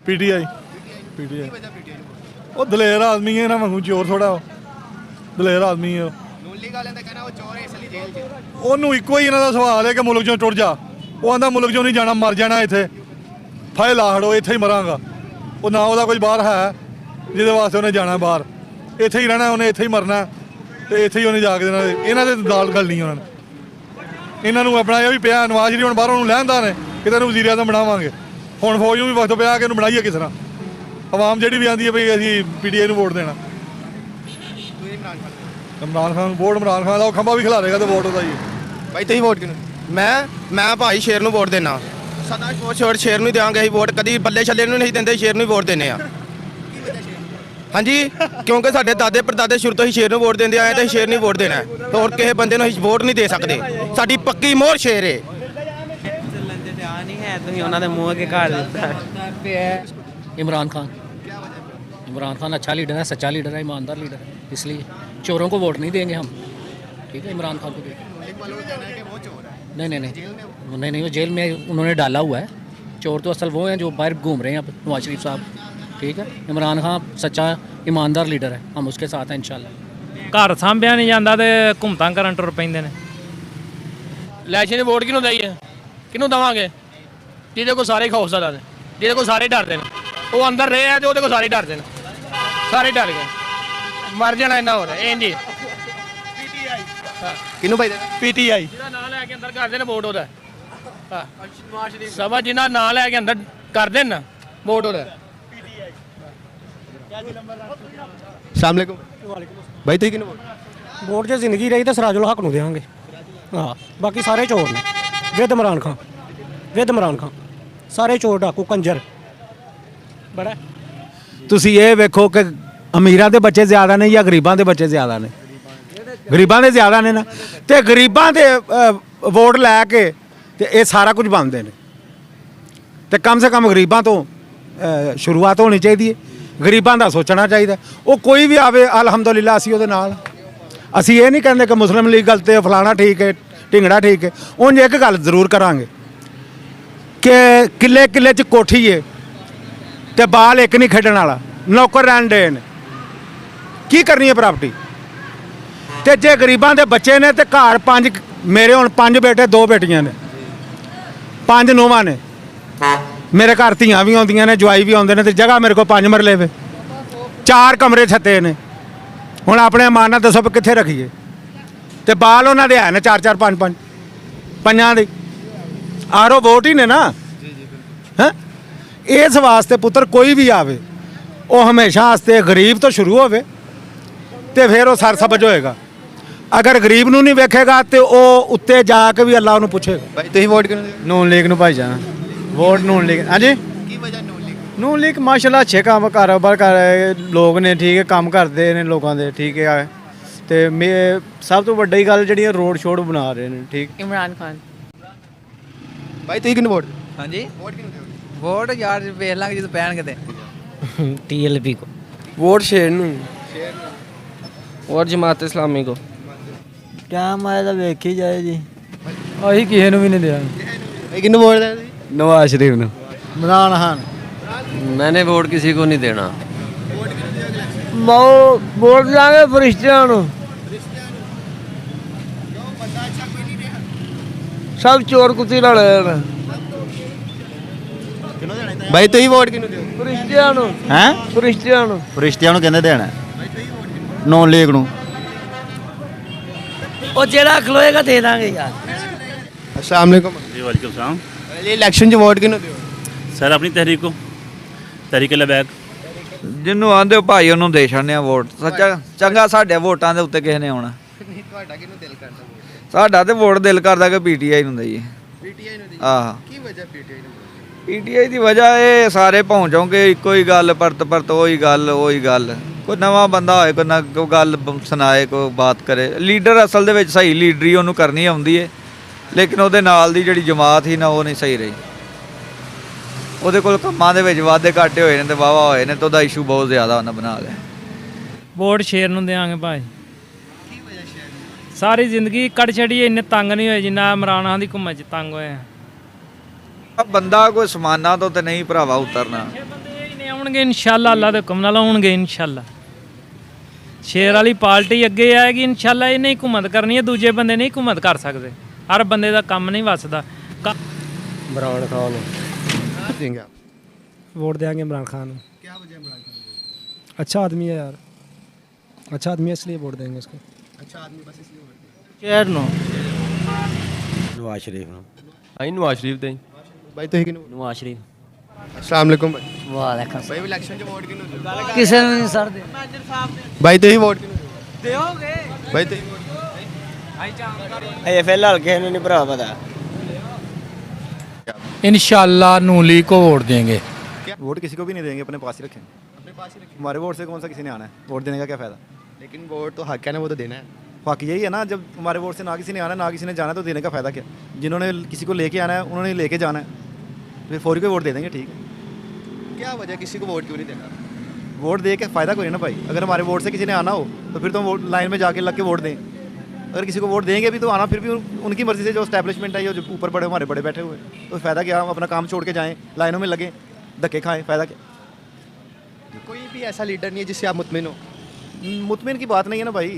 PTI वो दलेर आदमी है ना, वांगू चोर थोड़ा दलेर आदमी है ਉਹਨੂੰ ਇੱਕੋ ਹੀ ਇਹਨਾਂ ਦਾ ਸਵਾਲ ਹੈ ਕਿ ਮੁਲਕ ਚੋਂ ਟੁੱਟ ਜਾ। ਉਹ ਆਂਦਾ ਮੁਲਕ ਚੋਂ ਨਹੀਂ ਜਾਣਾ, ਮਰ ਜਾਣਾ ਇੱਥੇ, ਫਾਇਲ ਲਾ ਹੜੋ, ਇੱਥੇ ਹੀ ਮਰਾਂਗਾ। ਉਹ ਨਾ ਉਹਦਾ ਕੋਈ ਬਾਹਰ ਹੈ ਜਿਹਦੇ ਵਾਸਤੇ ਉਹਨੇ ਜਾਣਾ ਬਾਹਰ, ਇੱਥੇ ਹੀ ਰਹਿਣਾ ਉਹਨੇ, ਇੱਥੇ ਹੀ ਮਰਨਾ ਤੇ ਇੱਥੇ ਹੀ ਉਹਨੇ ਜਾ ਕੇ ਦੇਣਾ। ਇਹਨਾਂ ਦੇ ਦਾਲ ਗਲਣੀ ਉਹਨਾਂ ਨੇ, ਇਹਨਾਂ ਨੂੰ ਆਪਣਾ ਇਹ ਵੀ ਪਿਆ ਨਵਾਜ਼ ਸ਼ਰੀਫ ਹੁਣ ਬਾਹਰੋਂ ਨੂੰ ਲੈਂਦਾ ਨੇ ਕਿਤੇ ਨੂੰ ਵਜ਼ੀਰ ਆਜ਼ਮ ਬਣਾਵਾਂਗੇ। ਹੁਣ ਫੌਜ ਨੂੰ ਵੀ ਵਕਤ ਪਿਆ ਕਿ ਇਹਨੂੰ ਬਣਾਈਏ ਕਿਸ ਤਰ੍ਹਾਂ। ਆਵਾਮ ਜਿਹੜੀ ਵੀ ਆਂਦੀ ਹੈ ਵੀ ਅਸੀਂ ਪੀਟੀਆਈ ਨੂੰ ਵੋਟ ਦੇਣਾ। इमरान खान वोट इमरान खान का खंबा भी खिलारेगा तो वोट होता ही भाई तुम वोट किनू मैं भाई शेर नूं वोट देना सदा छोड़ शेर नूं देंगे असीं वोट कदी बल्ले छल्ले नूं नहीं देंगे शेर नूं वोट देने हाँ जी क्योंकि साडे दादे परदादे शुरू तो ही शेर नूं वोट देंदे आए तो शेर नूं वोट देना है और किसी बंदे नूं वोट नहीं दे सकते साडी पक्की मोहर शेर है इमरान खान अच्छा लीडर है, सच्चा लीडर है, ईमानदार लीडर है, इसलिए चोरों को वोट नहीं देंगे हम। ठीक है, इमरान खान को नहीं नहीं नहीं नहीं नहीं वो जेल में उन्होंने डाला हुआ है। चोर तो असल वो हैं जो बाहर घूम रहे हैं अब, नवाज शरीफ साहब। ठीक है, इमरान खान सच्चा ईमानदार लीडर है, हम उसके साथ हैं इंशाल्लाह। घर सांभिया नहीं जाता तो घूमता करन टुर पैंदे ने। इलैक्शन वोट किनू दईए, किनू देवांगे? जिहदे को सारे खौफजदा ने, जिहदे को सारे डरदे ने। वो अंदर रहे हैं तो वो सारे डरते हैं, सारे डर गए, मर जाना इन्ना हो रहा है। जी किनू भाई पीटीआई जिहदा नाम लैके अंदर करदे ने वोट ओहदा सभा, जिन्ना नाम लैके अंदर करदे ना वोट ओहदा। अस्सलाम वालेकुम भाई तुम किनू वोट जो जिंदगी रही तो सराजुल हक नूं देंगे। हाँ बाकी सारे चोर ने विद इमरान खान सारे चोर डाकू कंजर बड़ा। ਤੁਸੀਂ ਇਹ ਵੇਖੋ ਕਿ ਅਮੀਰਾਂ ਦੇ ਬੱਚੇ ਜ਼ਿਆਦਾ ਨੇ ਜਾਂ ਗਰੀਬਾਂ ਦੇ ਬੱਚੇ ਜ਼ਿਆਦਾ ਨੇ? ਗਰੀਬਾਂ ਦੇ ਜ਼ਿਆਦਾ ਨੇ ਨਾ, ਤੇ ਗਰੀਬਾਂ ਦੇ ਵੋਟ ਲੈ ਕੇ ਤੇ ਇਹ ਸਾਰਾ ਕੁਝ ਬਣਦੇ ਨੇ। ਤੇ ਕਮ ਸੇ ਕਮ ਗਰੀਬਾਂ ਤੋਂ ਸ਼ੁਰੂਆਤ ਹੋਣੀ ਚਾਹੀਦੀ ਹੈ, ਗਰੀਬਾਂ ਦਾ ਸੋਚਣਾ ਚਾਹੀਦਾ। ਉਹ ਕੋਈ ਵੀ ਆਵੇ ਅਲਹਮਦੁਲਿਲਾ ਅਸੀਂ ਉਹਦੇ ਨਾਲ। ਅਸੀਂ ਇਹ ਨਹੀਂ ਕਹਿੰਦੇ ਕਿ ਮੁਸਲਿਮ ਲੀਗ ਗਲਤ ਹੈ, ਫਲਾਣਾ ਠੀਕ ਹੈ, ਢਿੰਗੜਾ ਠੀਕ ਹੈ। ਉਂਝ ਇੱਕ ਗੱਲ ਜ਼ਰੂਰ ਕਰਾਂਗੇ ਕਿ ਕਿੱਲੇ ਕਿੱਲੇ 'ਚ ਕੋਠੀ ਹੈ ਤੇ ਬਾਲ ਇੱਕ ਨਹੀਂ ਖੇਡਣ ਵਾਲਾ, ਨੌਕਰ ਰਹਿਣ ਦੇ ਨੇ। ਕੀ ਕਰਨੀ ਹੈ ਪ੍ਰਾਪਰਟੀ? ਤੇ ਜੇ ਗਰੀਬਾਂ ਦੇ ਬੱਚੇ ਨੇ ਤੇ ਘਰ ਪੰਜ, ਮੇਰੇ ਹੁਣ 5 ਬੇਟੇ 2 ਬੇਟੀਆਂ ਨੇ, 5 ਨੂੰਹਾਂ ਨੇ। ਮੇਰੇ ਘਰ ਧੀਆਂ ਵੀ ਆਉਂਦੀਆਂ ਨੇ, ਜਵਾਈ ਵੀ ਆਉਂਦੇ ਨੇ, ਤੇ ਜਗ੍ਹਾ ਮੇਰੇ ਕੋਲ 5 ਮਰਲੇ ਵੇ, 4 ਕਮਰੇ ਛੱਤੇ ਨੇ। ਹੁਣ ਆਪਣੇ ਮਾਨਾ ਦੱਸੋ ਵੀ ਕਿੱਥੇ ਰੱਖੀਏ? ਤੇ ਬਾਲ ਉਹਨਾਂ ਦੇ ਹੈ ਨੇ 4-4 5-5 ਪੰਜਾਂ ਦੇ। ਆਰੋ ਵੋਟ ਹੀ ਨੇ ਨਾ ਹੈ। ਇਸ ਵਾਸਤੇ ਪੁੱਤਰ ਕੋਈ ਵੀ ਆਵੇ ਉਹ ਹਮੇਸ਼ਾ ਵਾਸਤੇ ਗਰੀਬ ਤੋਂ ਸ਼ੁਰੂ ਹੋਵੇ ਤੇ ਫਿਰ ਉਹ ਸਰਸਬਜ ਹੋਏਗਾ। ਅਗਰ ਗਰੀਬ ਨੂੰ ਨਹੀਂ ਵੇਖੇਗਾ ਤੇ ਉਹ ਉੱਤੇ ਜਾ ਕੇ ਵੀ ਅੱਲਾਹ ਨੂੰ ਪੁੱਛੇਗਾ। भाई तुम वोट किनू ਨੂਨ ਲੀਗ ਨੂੰ ਭਾਈ ਜਾਣਾ ਵੋਟ ਨੂਨ ਲੀਗ। ਹਾਂਜੀ की वजह नून लीग ਨੂਨ ਲੀਗ ਮਾਸ਼ਾਅੱਲਾ ਅੱਛੇ ਕੰਮ ਕਾਰੋਬਾਰ ਕਰ ਰਹੇ ਲੋਕ ਨੇ। ਠੀਕ ਹੈ, ਕੰਮ ਕਰਦੇ ਨੇ ਲੋਕਾਂ ਦੇ। ਠੀਕ ਹੈ, ਤੇ ਸਭ ਤੋਂ ਵੱਡੀ ਗੱਲ ਜਿਹੜੀ ਰੋਡ ਸ਼ੋਡ ਬਣਾ ਰਹੇ ਨੇ। ਠੀਕ इमरान खान भाई तुम किनू वोट हाँ जी वोट किनू वोट यार वेख लांगे जो पैणगे ते TLP को ਵੋਟ ਸ਼ੇਰ ਨੂੰ और जमात इस्लामी को टाइम आया तो वेखी जाए जी। ਅਸੀਂ ਕਿਸੇ ਨੂੰ ਵੀ ਨਹੀਂ ਦੇਣਾ। भाई किनू वोट देना ਨਵਾਜ਼ ਸ਼ਰੀਫ ਨੂੰ। इमरान खान मैंने वोट किसी को नहीं देना। वोट देंगे फरिश्तियां सब चोर कुत्ती लड़े भाई तुम वोट किनू दे फरिश्तियां ਹੈ फरिश्तियां ਫਰਿਸ਼ਤਿਆਂ ਨੂੰ ਕਹਿੰਦੇ ਦੇਣਾ ਨੌਨ ਲੀਗ ਨੂੰ। ਉਹ ਜਿਹੜਾ ਖਲੋਏਗਾ ਦੇ ਦਾਂਗੇ ਯਾਰ। अस्सलाम वालेकुम जी वालेकुम सलाम। पहले इलेक्शन च वोट किनू दियो सर अपनी तहरीक को, तहरीक लबैक। ਜਿਹਨੂੰ ਆਂਦੇ ਭਾਈ ਉਹਨੂੰ ਦੇ ਛੱਡਨੇ ਆ ਵੋਟ। ਸੱਚਾ ਚੰਗਾ ਸਾਡੇ ਵੋਟਾਂ ਦੇ ਉੱਤੇ ਕਿਸੇ ਨੇ ਆਉਣਾ। ਤੁਹਾਡਾ ਕਿਹਨੂੰ ਦਿਲ ਕਰਦਾ ਵੋਟ ਸਾਡਾ ਤੇ ਵੋਟ ਦਿਲ ਕਰਦਾ ਕਿ ਪੀਟੀਆਈ ਨੂੰ ਦਈਏ। ਪੀਟੀਆਈ ਨੂੰ ਦੀ ਆਹ ਕੀ ਵਜ੍ਹਾ ਪੀਟੀਆਈ ਨੂੰ ਪੀਟੀਆਈ ਦੀ ਵਜ੍ਹਾ ਇਹ ਸਾਰੇ ਪਹੁੰਚੋਂਗੇ ਇੱਕੋ ਹੀ ਗੱਲ, ਪਰਤ ਉਹੀ ਗੱਲ। ਕੋਈ ਨਵਾਂ ਬੰਦਾ ਹੋਏ, ਕੋਈ ਨਾ ਕੋਈ ਗੱਲ ਸੁਣਾਏ, ਕੋਈ ਬਾਤ ਕਰੇ। ਲੀਡਰ ਅਸਲ ਦੇ ਵਿੱਚ ਸਹੀ ਲੀਡਰੀ ਉਹਨੂੰ ਕਰਨੀ ਆਉਂਦੀ ਹੈ, ਲੇਕਿਨ ਉਹਦੇ ਨਾਲ ਦੀ ਜਿਹੜੀ ਜਮਾਤ ਸੀ ਨਾ ਉਹ ਨਹੀਂ ਸਹੀ ਰਹੀ। ਉਹਦੇ ਕੋਲ ਕੰਮਾਂ ਦੇ ਵਿੱਚ ਵਾਧੇ ਘਾਟੇ ਹੋਏ ਨੇ ਤੇ ਵਾਵਾ ਹੋਏ ਨੇ, ਤੇ ਉਹਦਾ ਇਸ਼ੂ ਬਹੁਤ ਜ਼ਿਆਦਾ ਉਹਨਾਂ ਬਣਾ ਲਿਆ। ਵੋਟ ਸ਼ੇਰ ਨੂੰ ਦੇਵਾਂਗੇ ਭਾਈ। ਸਾਰੀ ਜ਼ਿੰਦਗੀ ਕੱਢ ਛੜੀ, ਇੰਨੇ ਤੰਗ ਨਹੀਂ ਹੋਏ ਜਿੰਨਾ ਇਮਰਾਨ ਖਾਨ ਦੀ ਘੁੰਮਣ 'ਚ ਤੰਗ ਹੋਏ ਆ। ਬੰਦਾ ਕੋਈ ਸਮਾਨਾਂ ਤੋਂ ਤੇ ਨਹੀਂ ਭਰਾਵਾ ਉਤਰਨਾ। ਆਉਣਗੇ ਇਨਸ਼ਾਅੱਲਾ, ਅੱਲਾ ਦੇ ਹੁਕਮ ਨਾਲ ਆਉਣਗੇ ਇਨਸ਼ਾਅੱਲਾ। ਸ਼ੇਰ ਵਾਲੀ ਪਾਰਟੀ ਅੱਗੇ ਆਏਗੀ ਇਨਸ਼ਾਅੱਲਾ। ਇਹ ਨਹੀਂ ਹੁਕੂਮਤ ਕਰਨੀ ਹੈ, ਦੂਜੇ ਬੰਦੇ ਨਹੀਂ ਹੁਕੂਮਤ ਕਰ ਸਕਦੇ। ਹਰ ਬੰਦੇ ਦਾ ਕੰਮ ਨਹੀਂ ਵੱਸਦਾ। इमरान खान देंगे आप? वोट देंगे इमरान खान। क्या वजह इमरान खान वोट? अच्छा आदमी है यार, अच्छा आदमी है इसलिए वोट देंगे उसको। अच्छा आदमी बस इसलिए वोट देंगे। ਸ਼ਹਿਰ ਨੂੰ ਨਵਾਜ਼ ਸ਼ਰੀਫ ਨੂੰ। ਅਸੀਂ ਨਵਾਜ਼ ਸ਼ਰੀਫ ਦੇ भाई तो ही किन्नू? नवाज शरीफ। अस्सलाम वालेकुम भाई। वालेकुम भाई इलेक्शन च वोट किन्नू दियो? किसी ने नहीं सर दे भाई तो ही वोट किन्नू दियो? भाई तो ही वोट ਇਹ ਫਿਲਹਾਲ ਕਿਸੇ ਨੂੰ ਨਹੀਂ ਭਰਾ ਪਤਾ। इंशाअल्लाह नून लीग को वोट देंगे। वोट किसी को भी नहीं देंगे, अपने पास ही रखेंगे। अपने पास ही रखें। हमारे वोट से कौन सा किसी ने आना है? वोट देने का क्या फ़ायदा? लेकिन वोट तो हक है ना, वो तो देना है। बाकी यही है ना, जब हमारे वोट से ना किसी ने आना ना किसी ने जाना, तो देने का फ़ायदा क्या? जिन्होंने किसी को लेके आना है उन्होंने लेके जाना है, फिर फौरी को वोट दे देंगे, ठीक है। क्या वजह किसी को वोट क्यों नहीं देना? वोट दे के फ़ायदा कोई है ना भाई। अगर हमारे वोट से किसी ने आना हो तो फिर तो वोट लाइन में जाके लग के वोट दें। अगर किसी को वोट देंगे भी तो आना फिर भी उनकी मर्ज़ी से, जो एस्टैब्लिशमेंट है या जो ऊपर बड़े हमारे बड़े बैठे हुए हैं, तो फ़ायदा क्या? हम अपना काम छोड़ के जाएँ, लाइनों में लगें, धक्के खाएँ, फ़ायदा क्या? कोई भी ऐसा लीडर नहीं है जिससे आप मुतमिन हो? मुतमिन की बात नहीं है ना भाई,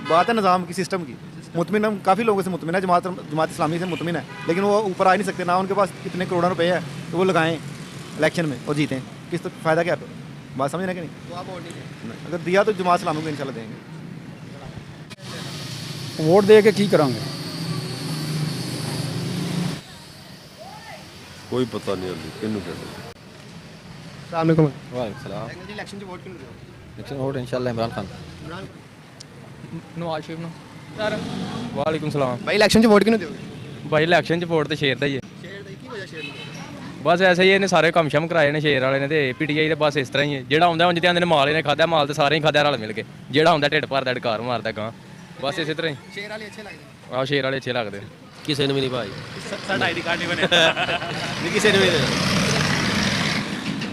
बात है निज़ाम की, सिस्टम की। मुतमिन हम काफ़ी लोगों से मुतमिन है, जमात इस्लामी से मुतमिन है, लेकिन वो ऊपर आ नहीं सकते ना। उनके पास कितने करोड़ों रुपए है तो वो लगाएं इलेक्शन में और जीतें, किस तो फ़ायदा क्या? बात समझ रहे कि नहीं? तो आप वोट नहीं देंगे? अगर दिया तो जमात इस्लामी को इंशाल्लाह देंगे। वोट दे के की करांगे? कोई पता नहीं अभी किन्नू कहते। अस्सलाम वालेकुम। ਵਾਲੇਕੁਮ ਸਲਾਮ। इलेक्शन च वोट किन्नू दियो? ਇਲੈਕਸ਼ਨ ਵੋਟ ਇਨਸ਼ਾਅੱਲਾ ਇਮਰਾਨ ਖਾਨ। इमरान खान। ਨਵਾਜ਼ ਸ਼ਰੀਫ ਨੂੰ। ਵਾਲੇਕੁਮ ਸਲਾਮ। भाई इलेक्शन च वोट किन्नू दियोगे? ਭਾਈ ਇਲੈਕਸ਼ਨ 'ਚ ਵੋਟ ਤੇ ਸ਼ੇਰ ਦਾ ਹੀ ਹੈ। शेर दी की वजह शेर नूं? ਬਸ ਐਸੇ ਹੀ ਇਹਨੇ ਸਾਰੇ ਕੰਮ ਸ਼ਮ ਕਰਾਏ ਨੇ ਸ਼ੇਰ ਵਾਲੇ ਨੇ ਤੇ ਪੀਟੀਆਈ ਦੇ ਬਸ ਇਸ ਤਰ੍ਹਾਂ ਹੀ ਹੈ। ਜਿਹੜਾ ਆਉਂਦਾ ਉਂਝ ਤੇ ਆਂਦੇ ਨੇ ਮਾਲ ਇਹਨੇ ਖਾਦਾ, ਮਾਲ ਤੇ ਸਾਰੇ ਹੀ ਖਾਦਾ ਰਲ ਮਿਲ ਕੇ। ਜਿਹੜਾ ਆਉਂਦਾ ਢਿੱਡ ਭਰਦਾ ਡਕਾਰ ਮਾਰਦਾ ਗਾਂ, ਬਸ ਇਸੇ ਤਰ੍ਹਾਂ ਹੀ। शेर वाले अच्छे लगदे? ਆਹ ਸ਼ੇਰ ਵਾਲੇ ਅੱਛੇ ਲੱਗਦੇ। ਕਿਸੇ ਨੂੰ ਵੀ ਨਹੀਂ ਭਾਈ, ਸਾਡਾ ਆਈਡੀ ਕਾਰਡ ਨਹੀਂ ਬਣਿਆ। ਨਹੀਂ ਕਿਸੇ ਨੂੰ ਵੀ ਨਹੀਂ।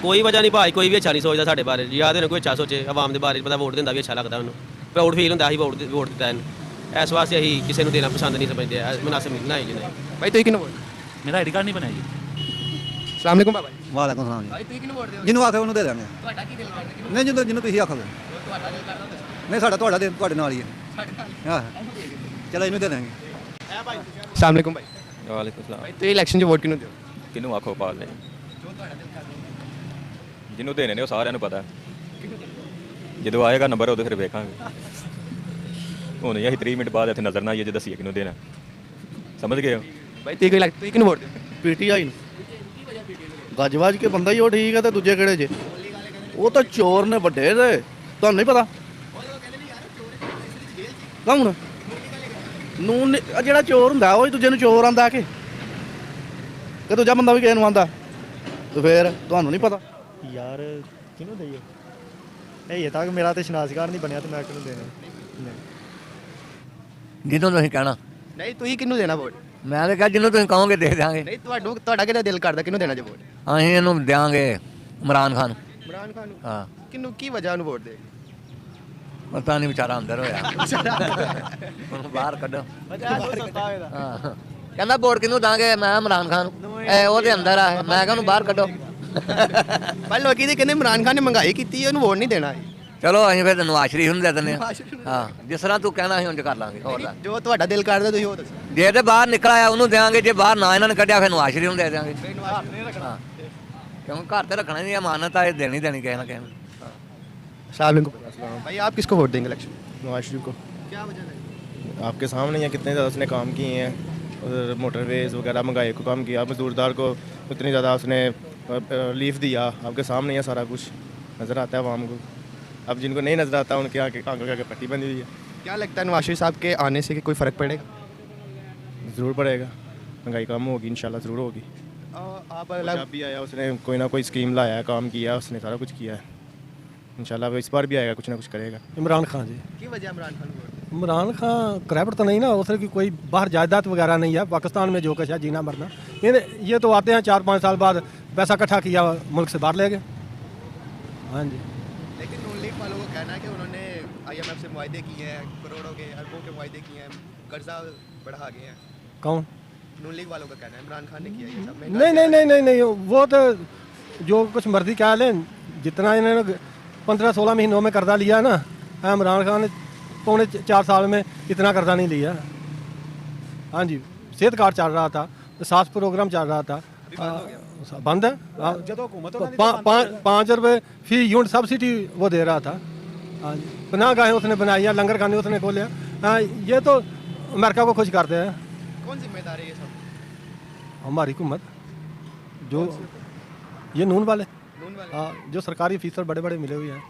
ਕੋਈ ਵਜ੍ਹਾ ਨਹੀਂ ਭਾਈ, ਕੋਈ ਵੀ ਅੱਛਾ ਨਹੀਂ ਸੋਚਦਾ ਸਾਡੇ ਬਾਰੇ। ਯਾਦ ਹੋਣਾ ਕੋਈ ਅੱਛਾ ਸੋਚੇ ਆਵਾਮ ਦੇ ਬਾਰੇ, ਪਤਾ ਵੋਟ ਦਿੰਦਾ ਵੀ ਅੱਛਾ ਲੱਗਦਾ ਉਹਨੂੰ, ਪ੍ਰਾਊਡ ਫੀਲ ਹੁੰਦਾ ਅਸੀਂ ਵੋਟ ਦਿੱਤਾ ਇਹਨੂੰ। ਇਸ ਵਾਸਤੇ ਅਸੀਂ ਕਿਸੇ ਨੂੰ ਦੇਣਾ ਪਸੰਦ ਨਹੀਂ ਸਮਝਦੇ, ਮੁਨਾਸਿਬ ਨਹੀਂ ਜੀ ਨਹੀਂ। भाई तो ही किन्नू वोट? ਮੇਰਾ ਆਈਡੀ ਕਾਰਡ ਨਹੀਂ ਬਣਿਆ ਜੀ। अस्सलाम वालेकुम बाबा जी। वालेकुम सलाम। भाई तो ही किन्नू वोट दियोगे? ਜਿਹਨੂੰ ਆਖੇ ਉਹਨੂੰ ਦੇ ਦੇਵਾਂਗੇ। ਤੁਹਾਡਾ ਕੀ ਦਿਲ ਕਰਦਾ? ਨਹੀਂ ਜਿਹਨੂੰ ਤੁਸੀਂ ਆਖੋਗੇ। ਤੁਹਾਡਾ ਦਿਲ ਕਰਦਾ ਦੱਸੋ। ਨਹੀਂ ਸਾਡਾ ਤੁਹਾਡਾ ਦੇ ਤੁਹਾਡੇ ਨਾਲ ਹੀ ਹੈ। ਹਾਂ ਚਲੋ ਇਹਨੂੰ ਦੇ ਦੇਵਾਂਗੇ। अस्सलाम वालेकुम भाई। ਵਾਲੇਕੁਮ ਸਲਾਮ। भाई तो इलेक्शन च वोट किन्नू दियोगे? ਕਿਹਨੂੰ ਆਖੋ ਪਾਲ ਨੇ, जो ਤੁਹਾਡਾ ਦਿਲ ਕਰਦਾ। ਜਿਹਨੂੰ ਦੇਣੇ ਨੇ ਉਹ ਸਾਰਿਆਂ ਨੂੰ ਪਤਾ। ਜਦੋਂ ਆਏਗਾ ਨੰਬਰ ਉਦੋਂ ਫਿਰ ਵੇਖਾਂਗੇ। ਹੁਣ ਇਹ 30 ਮਿੰਟ ਬਾਅਦ ਇੱਥੇ ਨਜ਼ਰ ਨਾ ਆਈਏ ਜੇ ਦੱਸੀਏ ਕਿਹਨੂੰ ਦੇਣਾ। ਸਮਝ ਗਏ ਹੋ? भाई तो ही किन्नू वोट दियोगे? ਪੀਟੀਆਈ ਨੂੰ ਗੱਜ-ਵੱਜ ਕੇ ਬੰਦਾ ਹੀ ਉਹ ਠੀਕ ਹੈ ਤੇ ਦੂਜੇ ਕਿਹੜੇ ਜੇ? ਉਹ ਤਾਂ ਚੋਰ ਨੇ ਵੱਡੇ ਦੇ, ਤੁਹਾਨੂੰ ਨਹੀਂ ਪਤਾ? ਕੌਣ? ਨੂਨ ਜਿਹੜਾ ਚੋਰ ਹੁੰਦਾ ਉਹ ਹੀ ਦੂਜੇ ਨੂੰ ਚੋਰ ਆਂਦਾ ਕਿ ਦੂਜਾ ਬੰਦਾ ਵੀ ਕਿਸੇ ਨੂੰ ਆਂਦਾ, ਤੇ ਫਿਰ ਤੁਹਾਨੂੰ ਨਹੀਂ ਪਤਾ? यार किन्नू दईए? ਇਹ ਤੱਕ ਮੇਰਾ ਤੇ ਸ਼ਨਾਸਗਾਰ ਨਹੀਂ ਬਣਿਆ ਤੇ ਮੈਂ ਕਿਹਨੂੰ ਦੇਣਾ? जिन्हों तुम कहना, नहीं तो ही किन्नू देना वोट? मैं तो कहा जिन्हों तुम कहोगे दे देंगे। नहीं ਤੁਹਾਡਾ ਕਿਹਦਾ ਦਿਲ ਕਰਦਾ ਕਿਹਨੂੰ ਦੇਣਾ ਜੇ ਵੋਟ? ਅਸੀਂ ਇਹਨੂੰ ਦੇਵਾਂਗੇ ਇਮਰਾਨ ਖਾਨ। ਇਮਰਾਨ ਖਾਨ ਨੂੰ? ਹਾਂ ਕਿੰਨੂੰ ਕੀ ਵਜ੍ਹਾ ਨੂੰ ਵੋਟ ਦੇ? ਪਤਾ ਨਹੀਂ ਵਿਚਾਰਾ ਅੰਦਰ ਹੋਇਆ, ਉਹਨੂੰ ਬਾਹਰ ਕੱਢੋ। ਹਾਂ ਕਹਿੰਦਾ ਵੋਟ ਕਿਹਨੂੰ ਦਾਂਗੇ? ਮੈਂ ਇਮਰਾਨ ਖਾਨ। ਉਹਦੇ ਅੰਦਰ ਆ, ਮੈਂ ਕਿਹਾ ਉਹਨੂੰ ਬਾਹਰ ਕੱਢੋ। ਪਰ ਲੋਕੀ ਦੇ ਕਹਿੰਦੇ ਇਮਰਾਨ ਖਾਨ ਨੇ ਮਹਿੰਗਾਈ ਕੀਤੀ ਉਹਨੂੰ ਵੋਟ ਨਹੀਂ ਦੇਣਾ। ਚਲੋ ਅਸੀਂ ਫਿਰ ਨਵਾਜ਼ ਸ਼ਰੀਫ ਨੂੰ ਦੇ ਦਿੰਦੇ ਹਾਂ। ਹਾਂ ਜਿਸ ਤਰ੍ਹਾਂ ਤੂੰ ਕਹਿਣਾ ਅਸੀਂ ਉਂਝ ਕਰ ਲਾਂਗੇ। ਹੋਰ ਦਾ ਜੋ ਤੁਹਾਡਾ ਦਿਲ ਕਰਦਾ ਤੁਸੀਂ ਉਹ ਦੱਸੋ। ਜੇ ਤੇ ਬਾਹਰ ਨਿਕਲ ਆਇਆ ਉਹਨੂੰ ਦੇਵਾਂਗੇ, ਜੇ ਬਾਹਰ ਨਾ ਇਹਨਾਂ ਨੇ ਕੱਢਿਆ ਫਿਰ ਨਵਾਜ਼ ਸ਼ਰੀਫ ਨੂੰ ਦੇ ਦੇਵਾਂਗੇ। ਹਾਂ ਕਿਉਂਕਿ ਘਰ ਤੇ ਰੱਖਣਾ ਨਹੀਂ, ਅਮਾਨਤ ਆ, ਇਹ ਦੇਣੀ ਕਿਸੇ ਨਾ ਕਿਸੇ ਨੂੰ। भाई आप किसको वोट देंगे इलेक्शन? नवाज शरीफ को। क्या वजह है? आपके सामने ही कितने ज़्यादा उसने काम किए हैं, उधर मोटरवेज वगैरह महंगाई को कम किया, मजदूरदार को उतनी ज़्यादा उसने रिलीफ दिया। आपके सामने ही सारा कुछ नज़र आता है आवाम को। अब जिनको नहीं नज़र आता उनके आगे आगे पट्टी बंधी हुई है। क्या लगता है नवाज शरीफ साहब के आने से कोई फ़र्क पड़ेगा? ज़रूर पड़ेगा, महंगाई कम होगी इंशाल्लाह, ज़रूर होगी। आप जब भी आया उसने कोई ना कोई स्कीम लाया, काम किया, उसने सारा कुछ किया है। इंशाल्लाह वो इस बार भी आएगा, कुछ ना कुछ करेगा। इमरान खान जी। की वजह इमरान खान वोट? इमरान खान क्रैबर तो नहीं ना, उसे की कोई बाहर जायदाद वगैरह नहीं है। पाकिस्तान में जो कुछ है जीना मरना, ये तो आते हैं 4-5 साल बाद पैसा इकट्ठा किया मुल्क से बाहर ले गए। हाँ जी। लेकिन नून लीग वालों को कहना है कि उन्होंने IMF से मुआहदे किए हैं, करोड़ों के अरबों के मुआहदे किए हैं, कर्जा बढ़ा गए हैं। कौन? नून लीग वालों का कहना है इमरान खान ने किया ये सब। नहीं, वो तो जो कुछ मर्जी कह लें, जितना इन्होंने 15-16 महीनों में कर्जा लिया ना, इमरान खान ने पौने 4 साल में इतना कर्जा नहीं लिया। हाँ जी, सेहत कार्ड चल रहा था, सास प्रोग्राम चल रहा था, बंद है। तो 5 रुपये फी यूनिट सब्सिडी वो दे रहा था। हाँ जी, पनाह गाहें उसने बनाई, लंगर खाने उसने खोले। हाँ, ये तो अमेरिका को खुश करते हैं। कौन जिम्मेदार है ये सब? हमारी हुकूमत, जो ये नून वाले, हाँ, जो सरकारी अफीसर बड़े बड़े मिले हुए हैं।